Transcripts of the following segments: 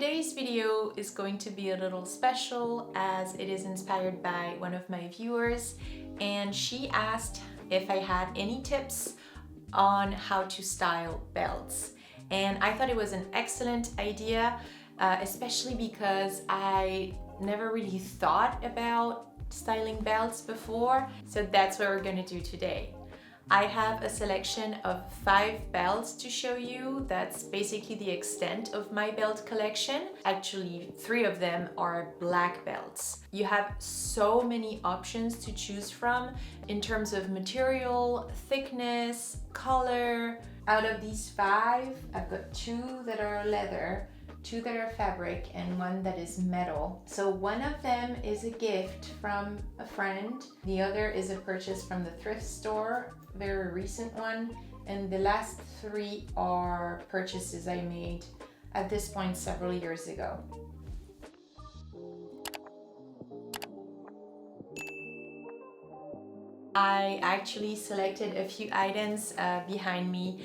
Today's video is going to be a little special as it is inspired by one of my viewers, and she asked if I had any tips on how to style belts. And I thought it was an excellent idea, especially because I never really thought about styling belts before. So that's what we're gonna do today. I have a selection of 5 belts to show you. That's basically the extent of my belt collection. Actually, 3 of them are black belts. You have so many options to choose from in terms of material, thickness, color. Out of these 5, I've got 2 that are leather, 2 that are fabric, and 1 that is metal. So one of them is a gift from a friend. The other is a purchase from the thrift store, very recent one. And the last 3 are purchases I made at this point several years ago. I actually selected a few items behind me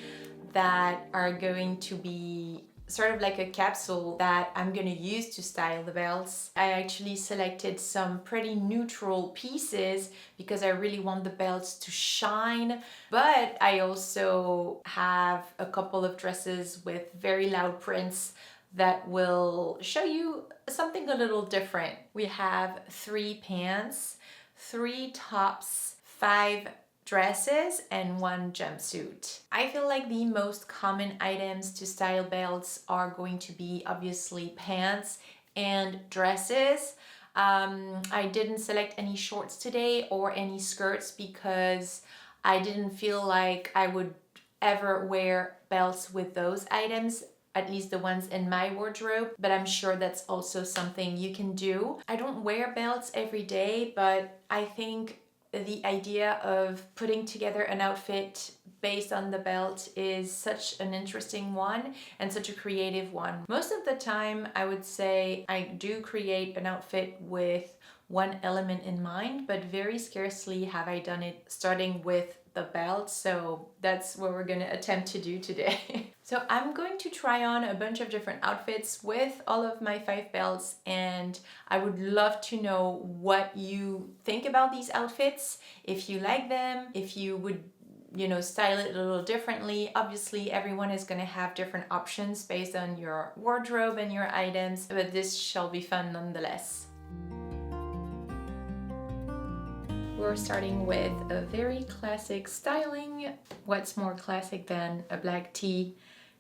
that are going to be sort of like a capsule that I'm gonna use to style the belts. I actually selected some pretty neutral pieces because I really want the belts to shine, but I also have a couple of dresses with very loud prints that will show you something a little different. We have 3 pants, 3 tops, 5 dresses, and 1 jumpsuit. I feel like the most common items to style belts are going to be obviously pants and dresses. I didn't select any shorts today or any skirts because I didn't feel like I would ever wear belts with those items, at least the ones in my wardrobe, but I'm sure that's also something you can do. I don't wear belts every day, but I think the idea of putting together an outfit based on the belt is such an interesting one and such a creative one. Most of the time, I would say I do create an outfit with one element in mind, but very scarcely have I done it starting with the belt, so that's what we're gonna attempt to do today. So I'm going to try on a bunch of different outfits with all of my 5 belts, and I would love to know what you think about these outfits, if you like them, if you would style it a little differently. Obviously, everyone is going to have different options based on your wardrobe and your items, but this shall be fun nonetheless. We're starting with a very classic styling. What's more classic than a black tee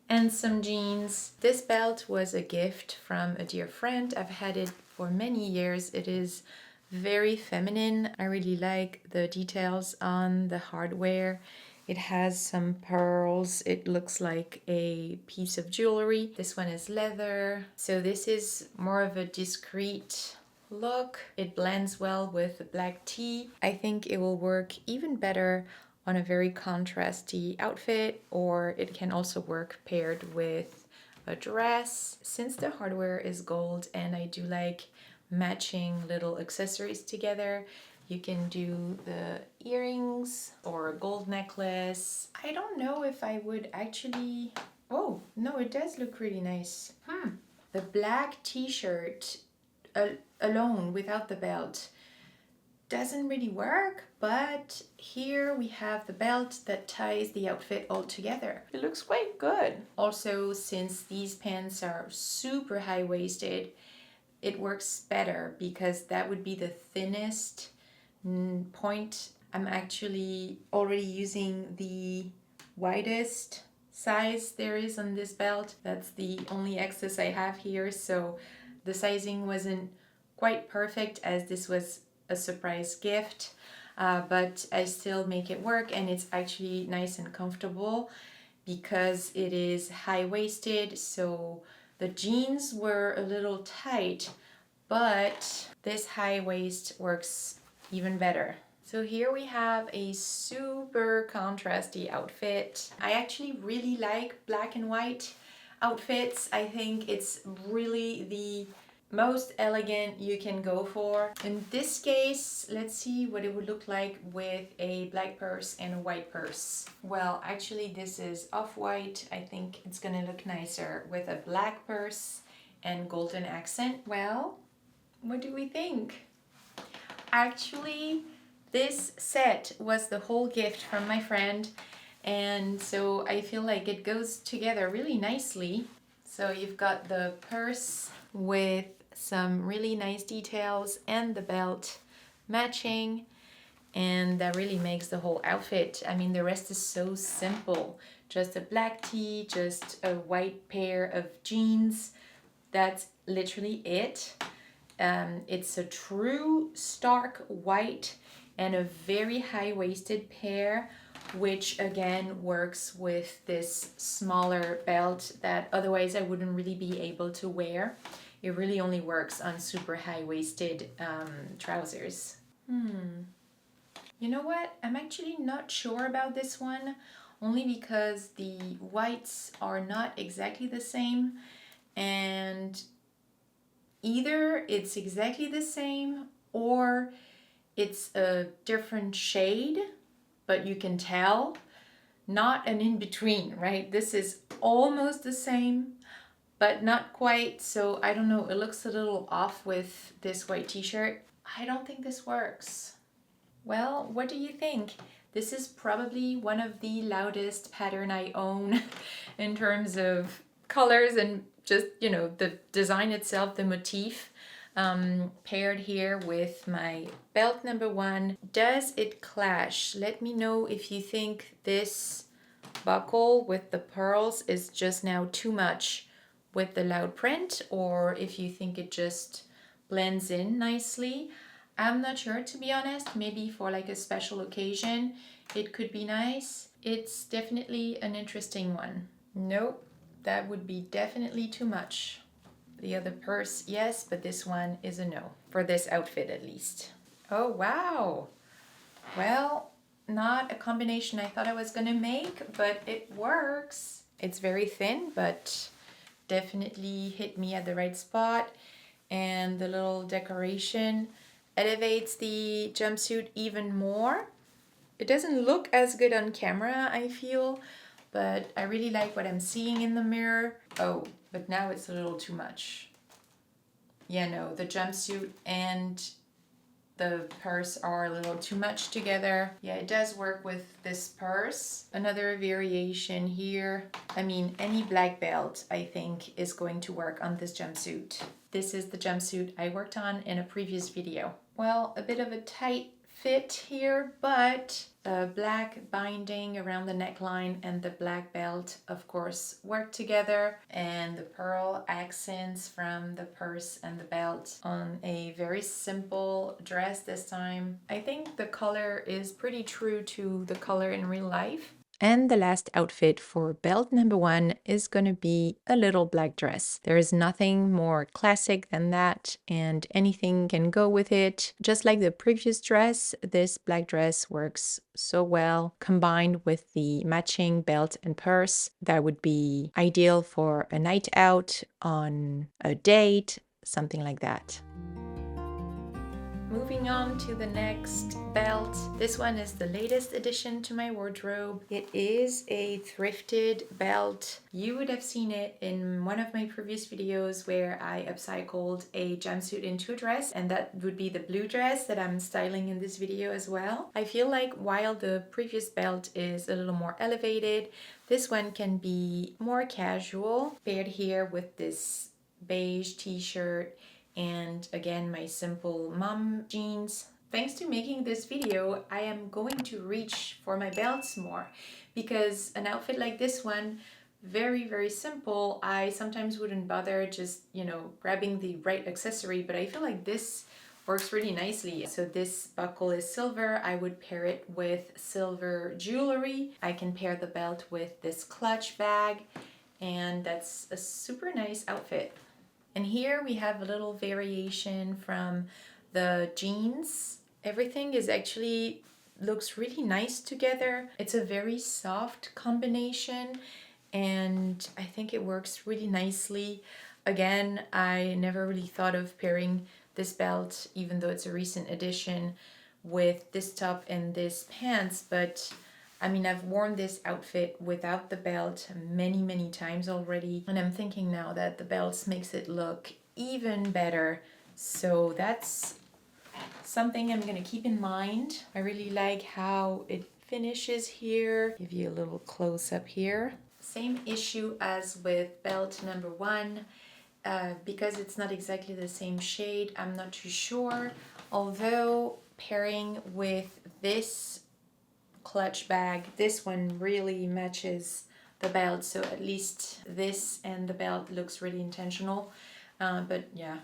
and some jeans? This belt was a gift from a dear friend. I've had it for many years. It is very feminine. I really like the details on the hardware. It has some pearls. It looks like a piece of jewelry. This one is leather. So this is more of a discreet look. It blends well with the black tee. I think it will work even better on a very contrasty outfit, or it can also work paired with a dress. Since the hardware is gold and I do like matching little accessories together, you can do the earrings or a gold necklace. I don't know if I would actually... Oh, no, it does look really nice. The black t-shirt alone without the belt doesn't really work, but here we have the belt that ties the outfit all together. It looks quite good. Also, since these pants are super high-waisted, it works better because that would be the thinnest point. I'm actually already using the widest size there is on this belt. That's the only excess I have here, so the sizing wasn't quite perfect as this was a surprise gift, but I still make it work, and it's actually nice and comfortable because it is high-waisted. So the jeans were a little tight, but this high waist works even better. So here we have a super contrasty outfit. I actually really like black and white outfits. I think it's really the most elegant you can go for. In this case, let's see what it would look like with a black purse and a white purse. Well, actually this is off-white. I think it's gonna look nicer with a black purse and golden accent. Well, what do we think? Actually, this set was the whole gift from my friend, and so I feel like it goes together really nicely. So you've got the purse with some really nice details and the belt matching, and that really makes the whole outfit. I mean, the rest is so simple. Just a black tee, just a white pair of jeans. That's literally it. It's a true stark white and a very high-waisted pair, which again works with this smaller belt that otherwise I wouldn't really be able to wear. It really only works on super high-waisted trousers. You know what? I'm actually not sure about this one, only because the whites are not exactly the same, and either it's exactly the same or it's a different shade, but you can tell, not an in-between, right? This is almost the same, but not quite. So I don't know, it looks a little off with this white t-shirt. I don't think this works. Well, what do you think? This is probably one of the loudest pattern I own in terms of colors and just, you know, the design itself, the motif, paired here with my belt number 1. Does it clash? Let me know if you think this buckle with the pearls is just now too much with the loud print, or if you think it just blends in nicely. I'm not sure, to be honest. Maybe for like a special occasion it could be nice. It's definitely an interesting one. Nope, that would be definitely too much. The other purse, yes, but this one is a no. For this outfit at least. Oh wow! Well, not a combination I thought I was gonna make, but it works. It's very thin, but definitely hit me at the right spot. And the little decoration elevates the jumpsuit even more. It doesn't look as good on camera, I feel, but I really like what I'm seeing in the mirror. Oh, but now it's a little too much. Yeah, no, the jumpsuit and the purse are a little too much together. Yeah, it does work with this purse. Another variation here. I mean, any black belt, I think, is going to work on this jumpsuit. This is the jumpsuit I worked on in a previous video. Well, a bit of a tight fit here, but the black binding around the neckline and the black belt, of course, work together, and the pearl accents from the purse and the belt on a very simple dress this time. I think the color is pretty true to the color in real life. And the last outfit for belt number 1 is going to be a little black dress. There is nothing more classic than that, and anything can go with it. Just like the previous dress, this black dress works so well combined with the matching belt and purse. That would be ideal for a night out, on a date, something like that. Moving on to the next belt. This one is the latest addition to my wardrobe. It is a thrifted belt. You would have seen it in one of my previous videos where I upcycled a jumpsuit into a dress, and that would be the blue dress that I'm styling in this video as well. I feel like while the previous belt is a little more elevated, this one can be more casual, paired here with this beige t-shirt and again my simple mom jeans. Thanks to making this video, I am going to reach for my belts more, because an outfit like this one, very simple, I sometimes wouldn't bother just, you know, grabbing the right accessory, but I feel like this works really nicely. So this buckle is silver. I would pair it with silver jewelry. I can pair the belt with this clutch bag, and that's a super nice outfit. And here we have a little variation from the jeans. Everything is actually looks really nice together. It's a very soft combination, and I think it works really nicely. Again, I never really thought of pairing this belt, even though it's a recent addition, with this top and this pants, but I mean, I've worn this outfit without the belt many times already, and I'm thinking now that the belt makes it look even better. So that's something I'm gonna keep in mind. I really like how it finishes here. Give you a little close up here. Same issue as with belt number 1. Because it's not exactly the same shade, I'm not too sure. Although pairing with this clutch bag, this one really matches the belt, so at least this and the belt looks really intentional. But yeah,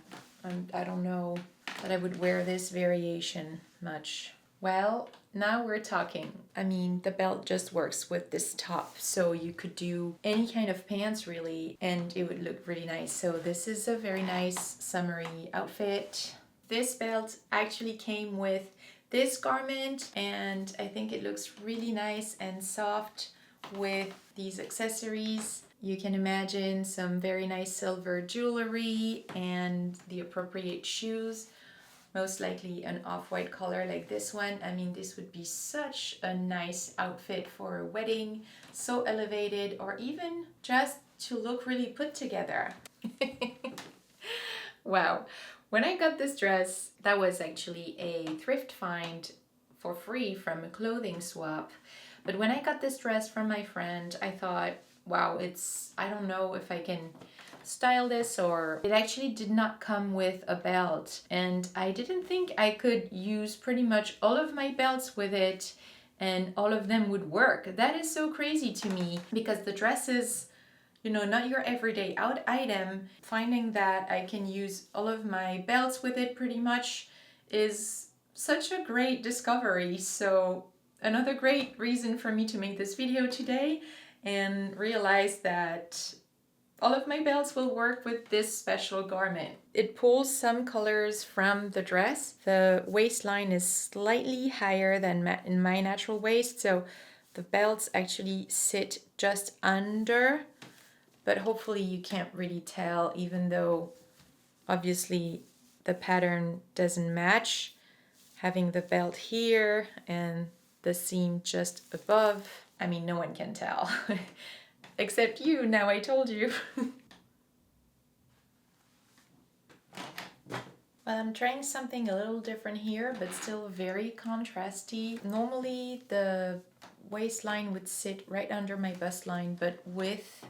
I don't know that I would wear this variation much. Well, now we're talking. I mean, the belt just works with this top, so you could do any kind of pants really, and it would look really nice. So this is a very nice summery outfit. This belt actually came with this garment, and I think it looks really nice and soft with these accessories. You can imagine some very nice silver jewelry and the appropriate shoes. Most likely an off-white color like this one. I mean, this would be such a nice outfit for a wedding, so elevated, or even just to look really put together. Wow. When I got this dress, that was actually a thrift find for free from a clothing swap. But when I got this dress from my friend, I thought, wow, I don't know if I can style this, or it actually did not come with a belt, and I didn't think I could use pretty much all of my belts with it and all of them would work. That is so crazy to me, because the dress is, you know, not your everyday out item. Finding that I can use all of my belts with it pretty much is such a great discovery. So another great reason for me to make this video today and realize that all of my belts will work with this special garment. It pulls some colors from the dress. The waistline is slightly higher than in my natural waist, so the belts actually sit just under, but hopefully you can't really tell, even though obviously the pattern doesn't match. Having the belt here and the seam just above, I mean, no one can tell. Except you, now I told you. Well, I'm trying something a little different here, but still very contrasty. Normally the waistline would sit right under my bust line, but with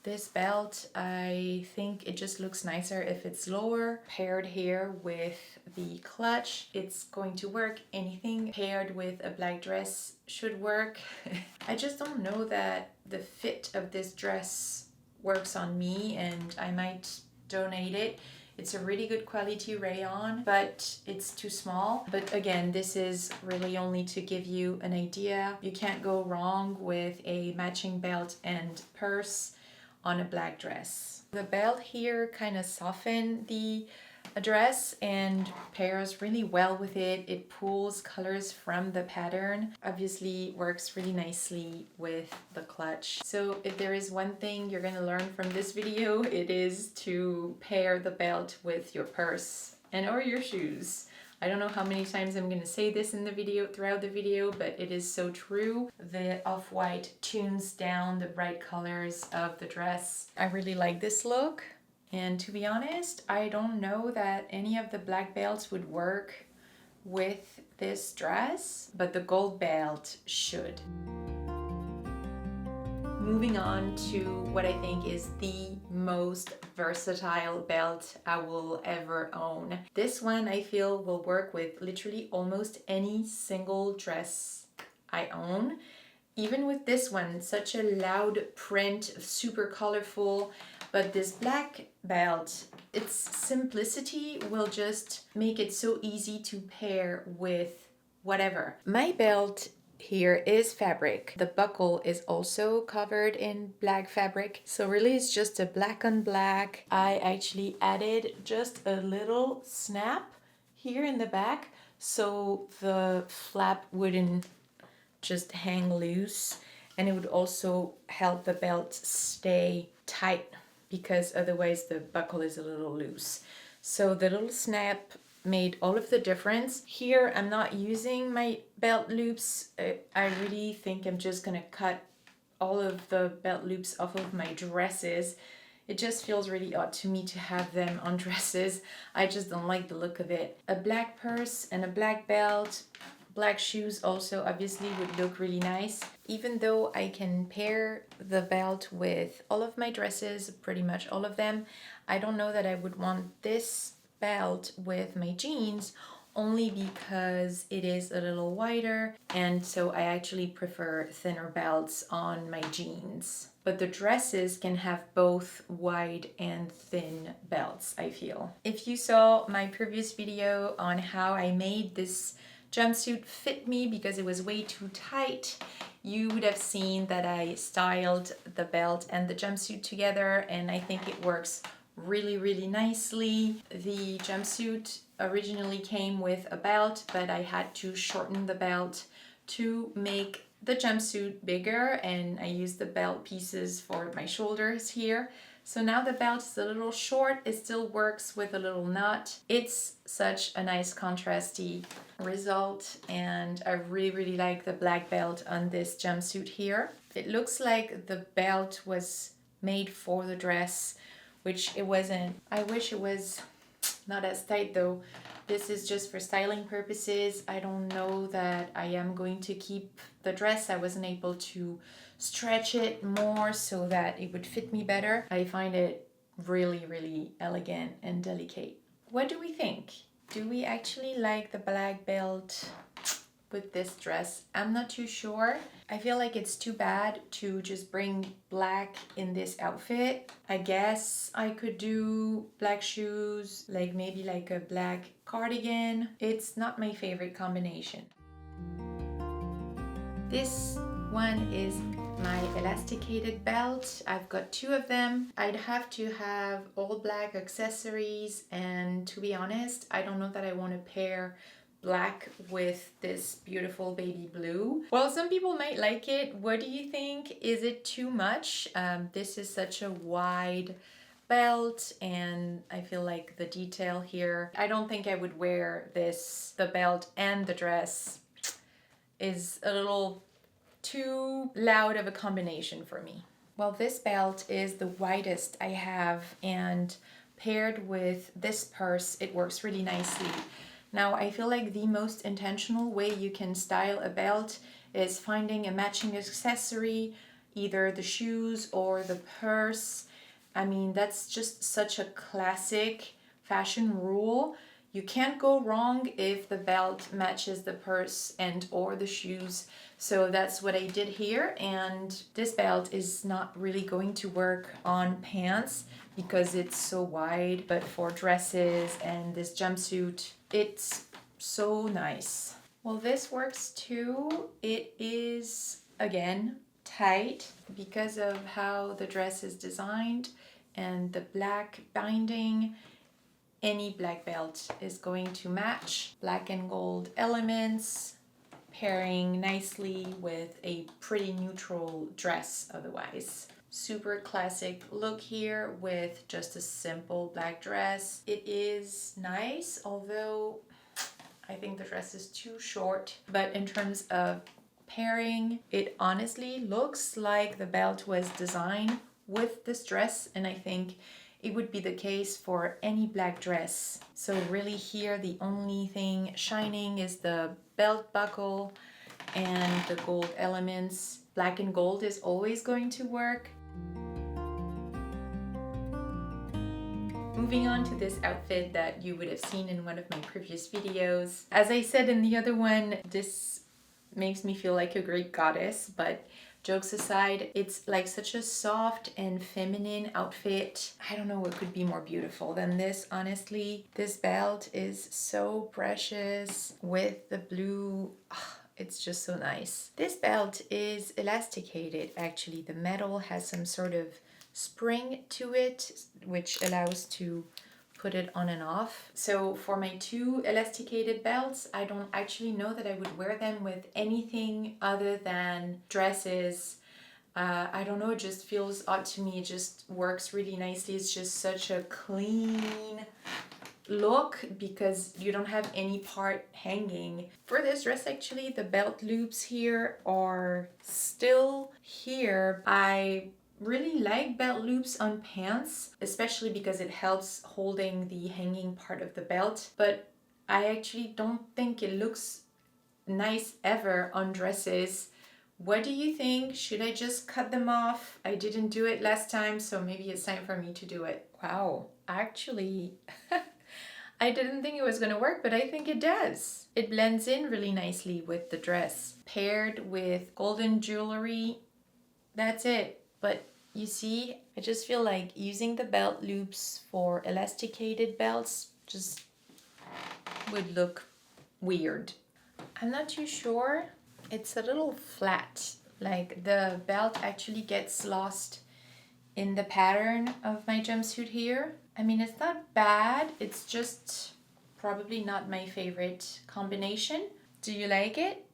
this belt, I think it just looks nicer if it's lower. Paired here with the clutch, it's going to work. Anything paired with a black dress should work. I just don't know that the fit of this dress works on me, and I might donate it. It's a really good quality rayon, but it's too small. But again, this is really only to give you an idea. You can't go wrong with a matching belt and purse on a black dress. The belt here kind of softened the dress and pairs really well with it. It pulls colors from the pattern. Obviously works really nicely with the clutch. So if there is one thing you're gonna learn from this video, it is to pair the belt with your purse and or your shoes. I don't know how many times I'm going to say this in the video, throughout the video, but it is so true. The off-white tunes down the bright colors of the dress. I really like this look. And to be honest, I don't know that any of the black belts would work with this dress, but the gold belt should. Moving on to what I think is the most versatile belt I will ever own. This one I feel will work with literally almost any single dress I own. Even with this one, such a loud print, super colorful, but this black belt, its simplicity will just make it so easy to pair with whatever. My belt here is fabric. The buckle is also covered in black fabric. So really it's just a black on black. I actually added just a little snap here in the back so the flap wouldn't just hang loose, and it would also help the belt stay tight because otherwise the buckle is a little loose. So the little snap made all of the difference. Here I'm not using my belt loops. I really think I'm just gonna cut all of the belt loops off of my dresses. It just feels really odd to me to have them on dresses. I just don't like the look of it. A black purse and a black belt, black shoes also obviously would look really nice. Even though I can pair the belt with all of my dresses, pretty much all of them, I don't know that I would want this belt with my jeans, only because it is a little wider, and so I actually prefer thinner belts on my jeans. But the dresses can have both wide and thin belts, I feel. If you saw my previous video on how I made this jumpsuit fit me because it was way too tight, you would have seen that I styled the belt and the jumpsuit together, and I think it works really nicely. The jumpsuit originally came with a belt, but I had to shorten the belt to make the jumpsuit bigger, and I used the belt pieces for my shoulders here. So now the belt is a little short. It still works with a little knot. It's such a nice contrasty result, and I really like the black belt on this jumpsuit here. It looks like the belt was made for the dress, which it wasn't. I wish it was not as tight though. This is just for styling purposes. I don't know that I am going to keep the dress. I wasn't able to stretch it more so that it would fit me better. I find it really elegant and delicate. What do we think? Do we actually like the black belt with this dress? I'm not too sure. I feel like it's too bad to just bring black in this outfit. I guess I could do black shoes, like maybe like a black cardigan. It's not my favorite combination. This one is my elasticated belt. I've got two of them. I'd have to have all black accessories, and to be honest, I don't know that I want to pair black with this beautiful baby blue. Well, some people might like it. What do you think? Is it too much? This is such a wide belt, and I feel like the detail here, I don't think I would wear this. The belt and the dress is a little too loud of a combination for me. Well, this belt is the widest I have, and paired with this purse, it works really nicely. Now, I feel like the most intentional way you can style a belt is finding a matching accessory, either the shoes or the purse. I mean, that's just such a classic fashion rule. You can't go wrong if the belt matches the purse and or the shoes. So that's what I did here, and this belt is not really going to work on pants because it's so wide, but for dresses and this jumpsuit, it's so nice. Well, this works too. It is, again, tight because of how the dress is designed and the black binding. Any black belt is going to match. Black and gold elements, pairing nicely with a pretty neutral dress otherwise. Super classic look here with just a simple black dress. It is nice, although I think the dress is too short. But in terms of pairing, it honestly looks like the belt was designed with this dress, and I think it would be the case for any black dress. So really here, the only thing shining is the belt buckle and the gold elements. Black and gold is always going to work. Moving on to this outfit that you would have seen in one of my previous videos. As I said in the other one, this makes me feel like a Greek goddess, but jokes aside, it's like such a soft and feminine outfit. I don't know what could be more beautiful than this, honestly. This belt is so precious with the blue. It's just so nice. This belt is elasticated, actually. The metal has some sort of spring to it, which allows to put it on and off. So for my two elasticated belts, I don't actually know that I would wear them with anything other than dresses. I don't know, it just feels odd to me. It just works really nicely. It's just such a clean look because you don't have any part hanging. For this dress, actually, the belt loops here are still here. I really like belt loops on pants, especially because it helps holding the hanging part of the belt, but I actually don't think it looks nice ever on dresses. What do you think? Should I just cut them off? I didn't do it last time, so maybe it's time for me to do it. Wow, actually, I didn't think it was gonna work, but I think it does. It blends in really nicely with the dress. Paired with golden jewelry, that's it. But you see, I just feel like using the belt loops for elasticated belts just would look weird. I'm not too sure. It's a little flat. Like the belt actually gets lost in the pattern of my jumpsuit here. I mean, it's not bad. It's just probably not my favorite combination. Do you like it?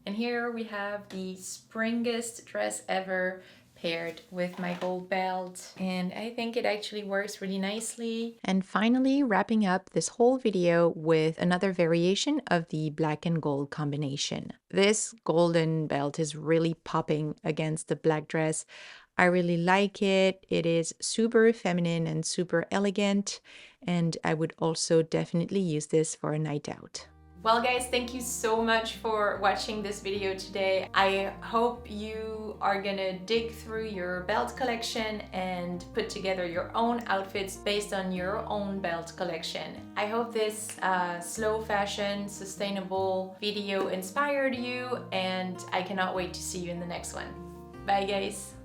And here we have the springest dress ever paired with my gold belt, and I think it actually works really nicely. And finally, wrapping up this whole video with another variation of the black and gold combination. This golden belt is really popping against the black dress. I really like it. It is super feminine and super elegant, and I would also definitely use this for a night out. Well guys, thank you so much for watching this video today. I hope you are gonna dig through your belt collection and put together your own outfits based on your own belt collection. I hope this slow fashion, sustainable video inspired you, and I cannot wait to see you in the next one. Bye guys!